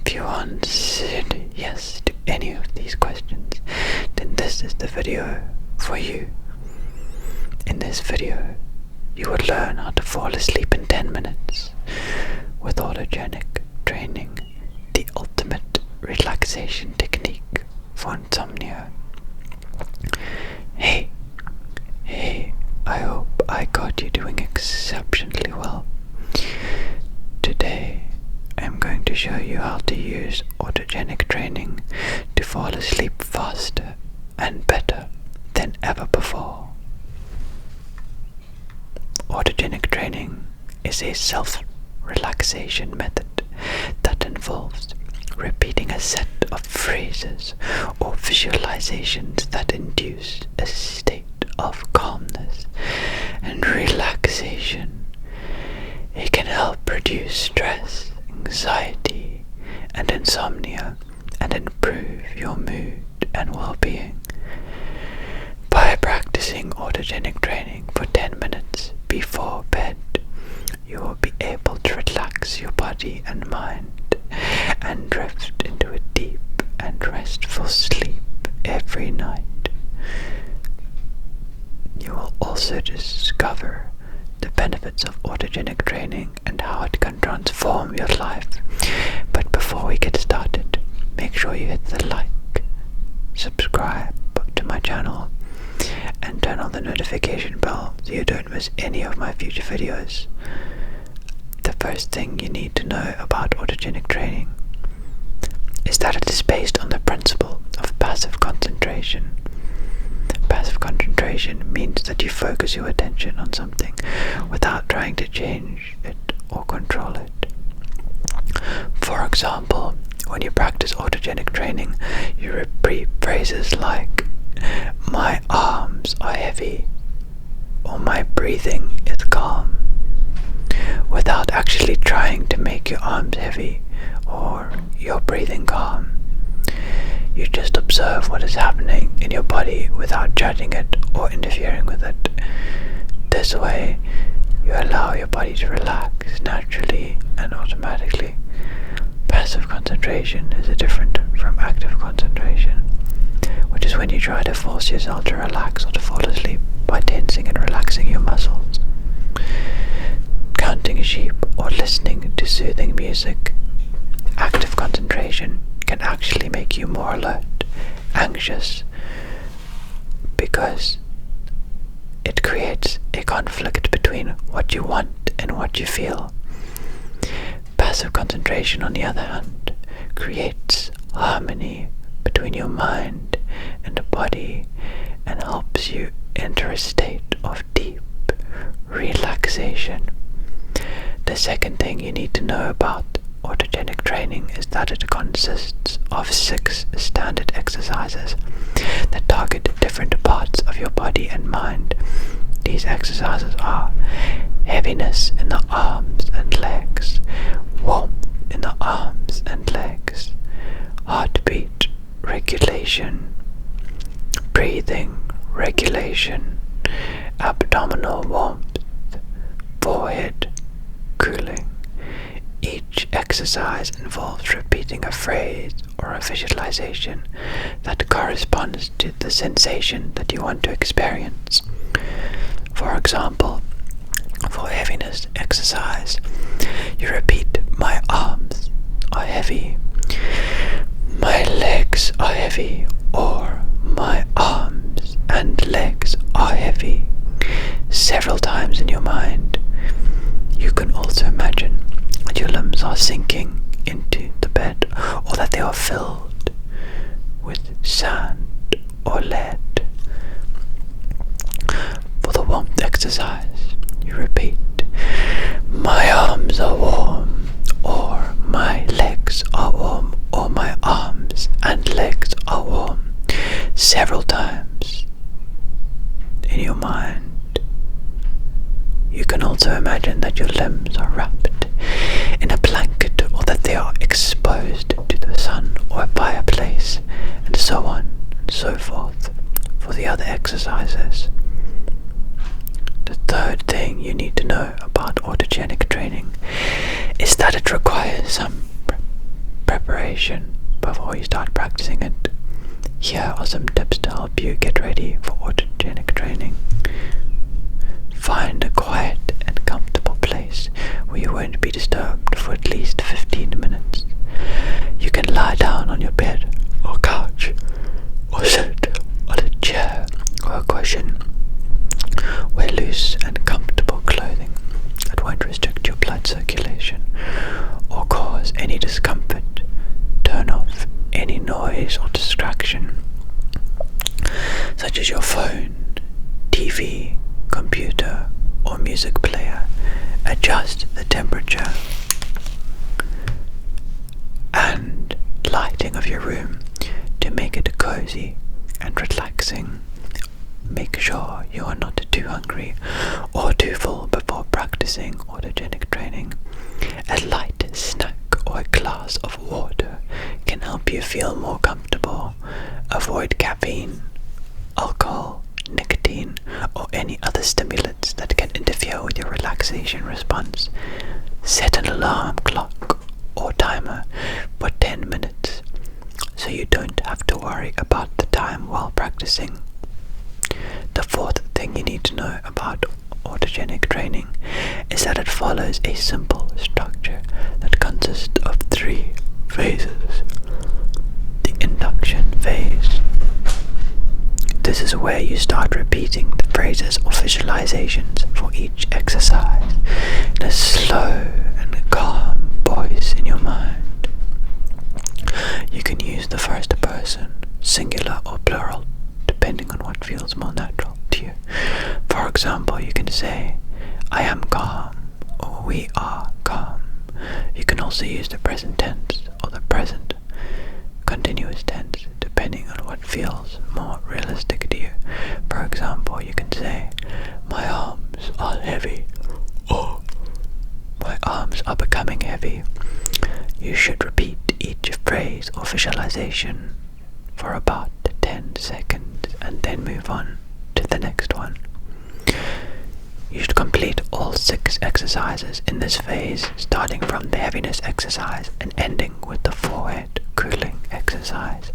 If you answered yes to any of these questions, then this is the video for you. In this video, you will learn how to fall asleep in 10 minutes with Autogenic training, the ultimate relaxation technique for insomnia. Hey, I hope I got you doing exceptionally well. Today, I'm going to show you how to use Autogenic training to fall asleep faster and better than ever before. Autogenic training is a self-relaxation method that involves repeating a set of phrases or visualizations that induce a state of calmness and relaxation. It can help reduce stress, anxiety, and insomnia, and improve your mood and well-being. By practicing Autogenic training for 10 minutes before bed, you will be able to relax your body and mind and drift into a deep and restful sleep every night. You will also discover the benefits of Autogenic training and how it can transform your life. But before we get started, make sure you hit the like, subscribe to my channel, and turn on the notification bell so you don't miss any of my future videos. The first thing you need to know about Autogenic training is that it is based on the principle of passive concentration. Passive concentration means that you focus your attention on something without trying to change it or control it. For example, when you practice Autogenic training, you repeat phrases like, "My arms are heavy," or "My breathing is calm," without actually trying to make your arms heavy or your breathing calm. You just observe what is happening in your body without judging it or interfering with it. This way, you allow your body to relax naturally and automatically. Passive concentration is different from active concentration, which is when you try to force yourself to relax or to fall asleep by tensing and relaxing your muscles, counting sheep, or listening to soothing music. Active concentration can actually make you more alert, anxious, because it creates a conflict between what you want and what you feel. Passive concentration, on the other hand, creates harmony between your mind and the body and helps you enter a state of deep relaxation. The second thing you need to know about Autogenic training is that it consists of 6 standard exercises that target different parts of your body and mind. These exercises are heaviness in the arms and legs, warmth in the arms and legs, heartbeat regulation, breathing regulation, abdominal warmth, forehead cooling. Each exercise involves repeating a phrase or a visualization that corresponds to the sensation that you want to experience. For example, for heaviness exercise, you repeat, "My arms are heavy," "My legs are heavy," or "My arms and legs are heavy," several times in your mind. You can also imagine that your limbs are sinking into the bed, or that they are filled with sand or lead. For the warmth exercise, you repeat, "My arms are warm," or "My legs are warm," or "My arms and legs are warm," several times in your mind. You can also imagine that your limbs are wrapped in a blanket, or that they are exposed to the sun or a fireplace, and so on and so forth for the other exercises. The third thing you need to know about Autogenic training is that it requires some preparation before you start practicing it. Here are some tips to help you get ready for autogenic training. Find a quiet and comfortable place where you won't be disturbed for at least 15 minutes. You can lie down on your bed or couch, or sit on a chair or a cushion. Wear loose and comfortable clothing that won't restrict your blood circulation or cause any discomfort. Turn off any noise or distraction, such as your phone, TV, computer, or music player. Adjust the temperature and lighting of your room to make it cozy and relaxing. Make sure you are not too hungry or too full before practicing autogenic training. A light snack or a glass of water can help you feel more comfortable. Avoid caffeine, alcohol, nicotine, or any other stimulants that can interfere with your relaxation response. Set an alarm clock or timer for 10 minutes so you don't have to worry about the time while practicing. The fourth thing you need to know about autogenic training is that it follows a simple structure that consists of 3 phases. The induction phase. This is where you start repeating the phrases or visualizations for each exercise in a slow and calm voice in your mind. You can use the first person, singular or plural, depending on what feels more natural to you. For example, you can say, I am calm, or we are calm. You can also use the present tense or the present continuous tense, depending on what feels more realistic to you. For example, you can say, my arms are heavy, or my arms are becoming heavy. You should repeat each phrase or visualization for about 10 seconds and then move on to the next one. You should complete all 6 exercises in this phase, starting from the heaviness exercise and ending with the forehead cooling exercise.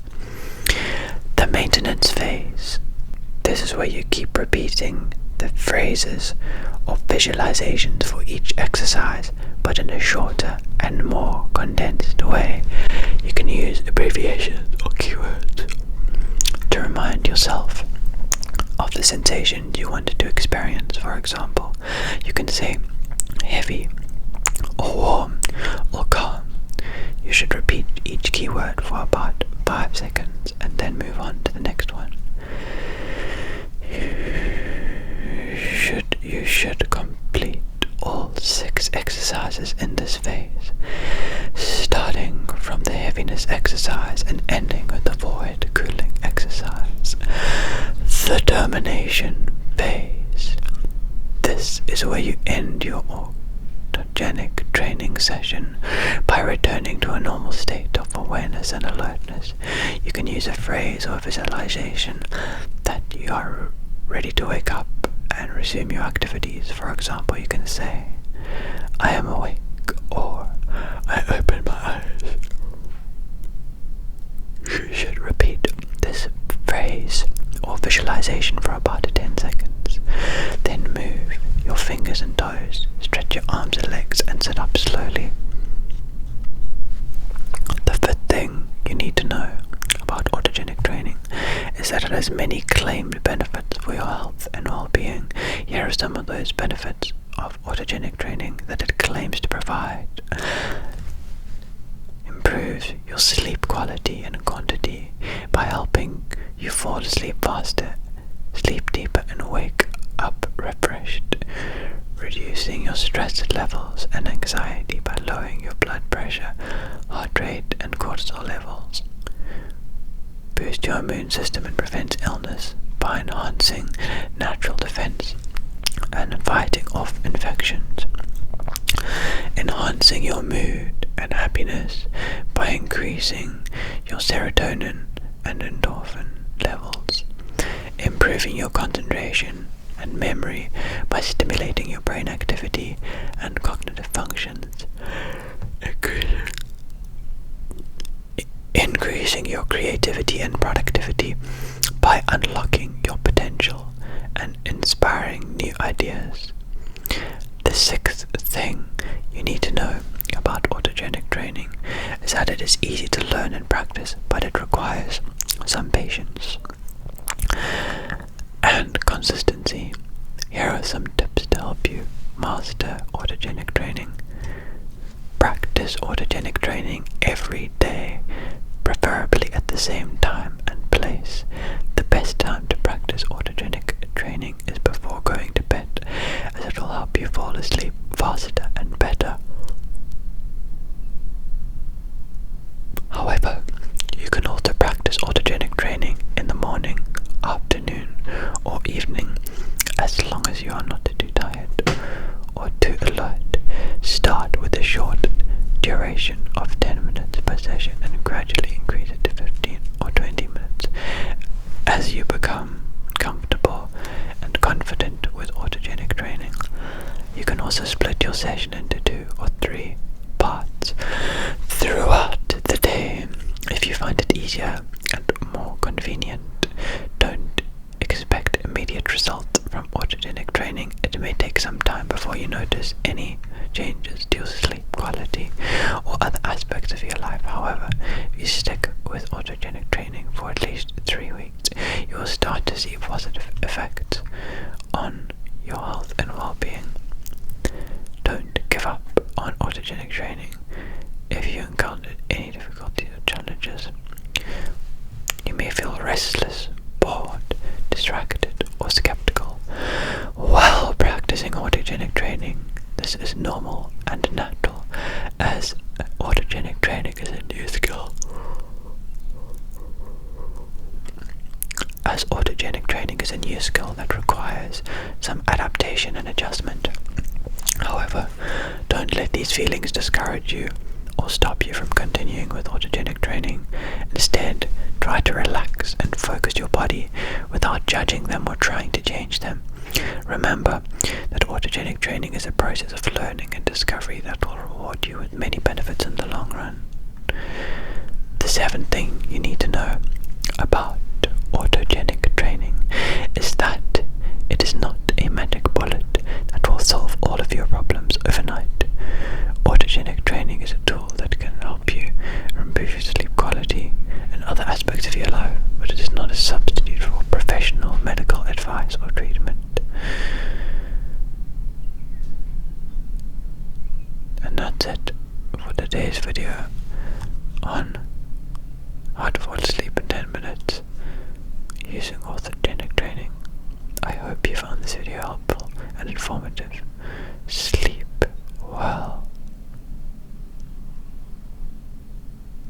The maintenance phase. This is where you keep repeating the phrases or visualizations for each exercise, but in a shorter and more condensed way. You can use abbreviations or keywords to remind yourself of the sensations you wanted to experience. For example, you can say heavy, or warm, or calm. You should repeat each keyword for about 5 seconds and then move on to the next one. You should complete all 6 exercises in this phase, starting from the heaviness exercise and ending with the forehead cooling exercise. The termination phase. This is where you end your autogenic training session by returning to a normal state of awareness and alertness. You can use a phrase or visualization that you are ready to wake up and resume your activities. For example, you can say, I am awake, or I open my eyes. You should repeat this phrase or visualization for about 10 seconds. Then move your fingers and toes, stretch your arms and legs, and sit up slowly. The fifth thing you need to know about autogenic training is that it has many claimed benefits for your health and well-being. Here are some of those benefits of autogenic training that it claims to provide. Improves your sleep quality and quantity by helping you fall asleep faster, sleep deeper, and wake up refreshed. Reducing your stress levels and anxiety by lowering your blood pressure, heart rate, and cortisol levels. Boost your immune system and prevent illness by enhancing natural defense and fighting off infections. Enhancing your mood and happiness by increasing your serotonin and endorphin levels. Improving your concentration and memory by stimulating your brain activity and cognitive functions. your creativity and productivity by unlocking your potential and inspiring new ideas. The sixth thing you need to know about autogenic training is that it is easy to learn and practice, but it requires some patience and consistency. Here are some tips to help you master autogenic training. Practice autogenic training every day, preferably at the same time and place. The best time to practice autogenic training is before going to bed, as it will help you fall asleep faster and better. However, you can also practice autogenic training in the morning, afternoon, or evening, as long as you are not too tired or too alert. Start with a short duration of 10 minutes per session and gradually increase it to 15 or 20 minutes as you become comfortable and confident with autogenic training. You can also split your session into 2 or 3 parts throughout the day if you find it easier and more convenient. Don't expect immediate results from autogenic training. It may take some time before you notice any changes to your sleep quality or other aspects of your life. However, if you stick with autogenic training for at least 3 weeks, you will start to see positive effects on your health and well-being. Don't give up on autogenic training if you encountered any difficulties or challenges. You may feel restless, bored, distracted, or skeptical while practicing autogenic training. This is normal and natural, as autogenic training is a new skill. That requires some adaptation and adjustment. However, don't let these feelings discourage you or stop you from continuing with autogenic training. Instead, try to relax and focus your body without judging them or trying to change them. Remember that autogenic training is a process of learning and discovery that will reward you with many benefits in the long run. The seventh thing you need to know about autogenic training is that it is not a magic bullet that will solve all of your problems overnight. Autogenic training is a tool that can help you improve your sleep quality and other aspects of your life, but it is not a substitute for professional medical advice or treatment. And that's it for today's video on how to fall asleep in 10 minutes using autogenic training. I hope you found this video helpful and informative.